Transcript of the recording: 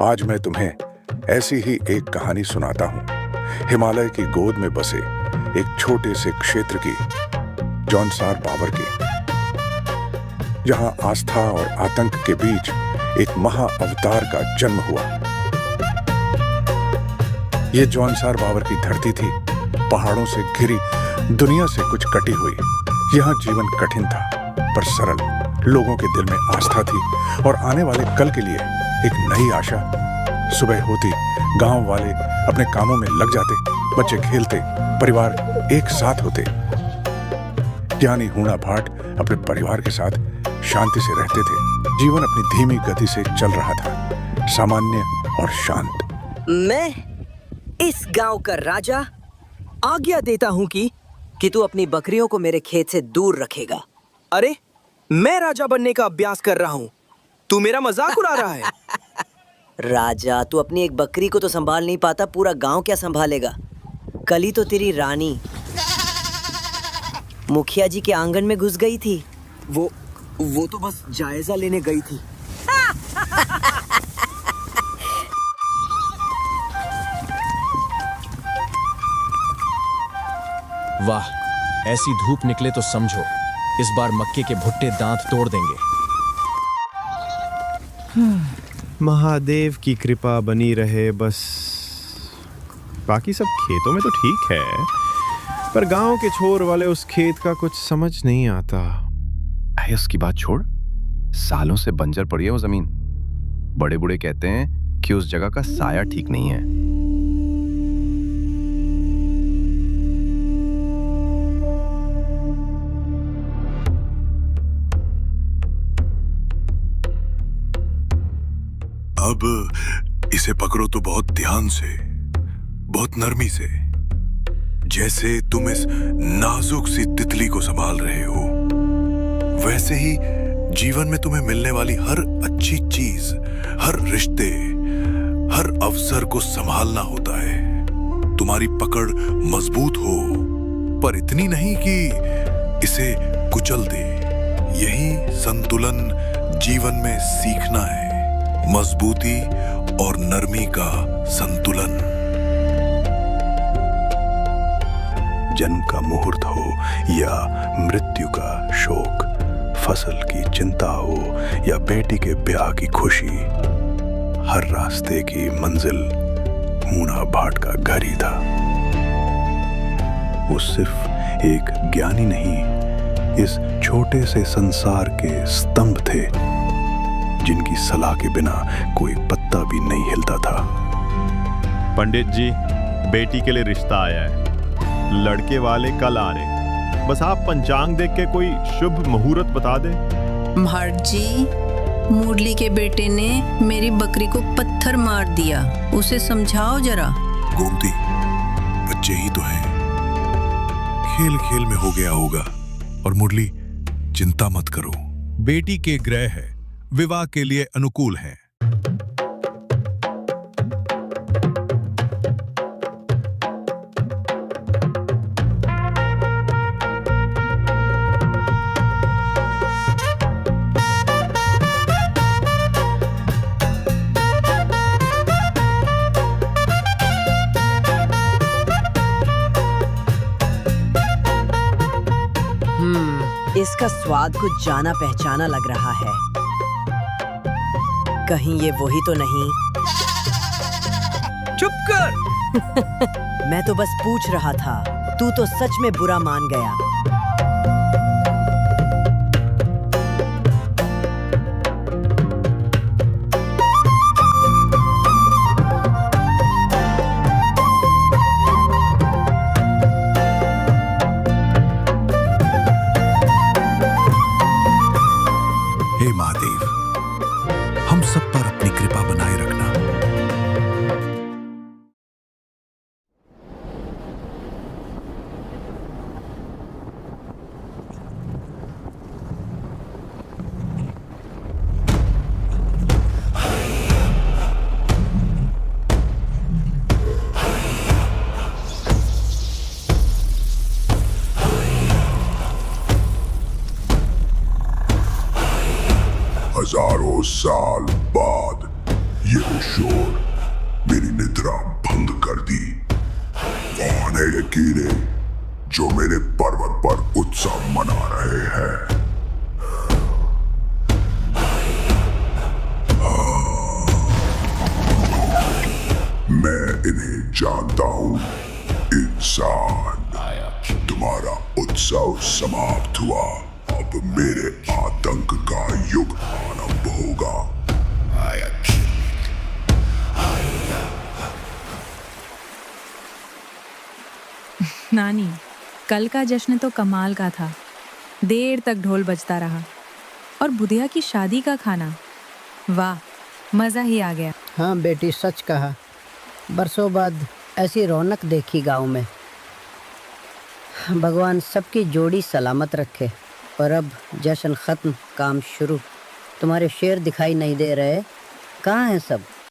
आज मैं तुम्हें ऐसी ही एक कहानी सुनाता हूँ। हिमालय की गोद में बसे एक छोटे से क्षेत्र की, जौनसार बावर की, जहां आस्था और आतंक के बीच एक महाअवतार का जन्म हुआ। ये जौनसार बावर की धरती थी, पहाड़ों से घिरी, दुनिया से कुछ कटी हुई। यहाँ जीवन कठिन था पर सरल। लोगों के दिल में आस्था थी और आने वाले कल के लिए एक नई आशा। सुबह होती गांव वाले अपने कामों में लग जाते, बच्चे खेलते, परिवार एक साथ होते। ज्ञानी हूणा भाट अपने परिवार के साथ शांति से रहते थे। जीवन अपनी धीमी गति से चल रहा था, सामान्य और शांत। मैं इस गांव का राजा आज्ञा देता हूं कि तू अपनी बकरियों को मेरे खेत से दूर रखेगा। अरे, मैं राजा बनने का अभ्यास कर रहा हूँ, तू मेरा मजाक उड़ा रहा है। राजा, तू अपनी एक बकरी को तो संभाल नहीं पाता, पूरा गांव क्या संभालेगा? कल ही तो तेरी रानी मुखिया जी के आंगन में घुस गई थी। वो तो बस जायजा लेने गई थी। वाह, ऐसी धूप निकले तो समझो इस बार मक्के के भुट्टे दांत तोड़ देंगे। महादेव की कृपा बनी रहे बस। बाकी सब खेतों में तो ठीक है, पर गांव के छोर वाले उस खेत का कुछ समझ नहीं आता। अरे उसकी बात छोड़, सालों से बंजर पड़ी है वो जमीन। बड़े बूढ़े कहते हैं कि उस जगह का साया ठीक नहीं है। अब इसे पकड़ो तो बहुत ध्यान से, बहुत नरमी से, जैसे तुम इस नाजुक सी तितली को संभाल रहे हो। वैसे ही जीवन में तुम्हें मिलने वाली हर अच्छी चीज, हर रिश्ते, हर अवसर को संभालना होता है। तुम्हारी पकड़ मजबूत हो, पर इतनी नहीं कि इसे कुचल दे। यही संतुलन जीवन में सीखना है, मजबूती और नरमी का संतुलन। जन्म का मुहूर्त हो या मृत्यु का शोक, फसल की चिंता हो या बेटी के ब्याह की खुशी, हर रास्ते की मंजिल हूणा भाट का घर ही था। वो सिर्फ एक ज्ञानी नहीं, इस छोटे से संसार के स्तंभ थे, जिनकी सलाह के बिना कोई पत्ता भी नहीं हिलता था। पंडित जी, बेटी के लिए रिश्ता आया है। लड़के वाले कल आ रहे, बस आप पंचांग देख के कोई शुभ मुहूर्त बता दें। भाट जी, मुरली के बेटे ने मेरी बकरी को पत्थर मार दिया, उसे समझाओ जरा। गोमती, बच्चे ही तो हैं, खेल खेल में हो गया होगा। और मुरली, चिंता मत करो, बेटी के ग्रह है, विवाह के लिए अनुकूल है। इसका स्वाद कुछ जाना पहचाना लग रहा है। कहीं ये वही तो नहीं? चुप कर। मैं तो बस पूछ रहा था, तू तो सच में बुरा मान गया। हे महादेव, हम सब पर अपनी कृपा बनाए रखना। हजारों साल बाद ये शोर मेरी निद्रा भंग कर दी। कौन है ये कीड़े जो मेरे पर्वत पर उत्सव मना रहे हैं? मैं इन्हें जानता हूं। इंसान, तुम्हारा उत्सव समाप्त हुआ। अब मेरे आतंक का युग आरंभ होगा। नानी, कल का जश्न तो कमाल का था। देर तक ढोल बजता रहा और बुधिया की शादी का खाना, वाह, मजा ही आ गया। हाँ बेटी, सच कहा। बरसों बाद ऐसी रौनक देखी गांव में। भगवान सबकी जोड़ी सलामत रखे। और अब जश्न खत्म, काम शुरू। तुम्हारे शेर दिखाई नहीं दे रहे, कहाँ हैं सब?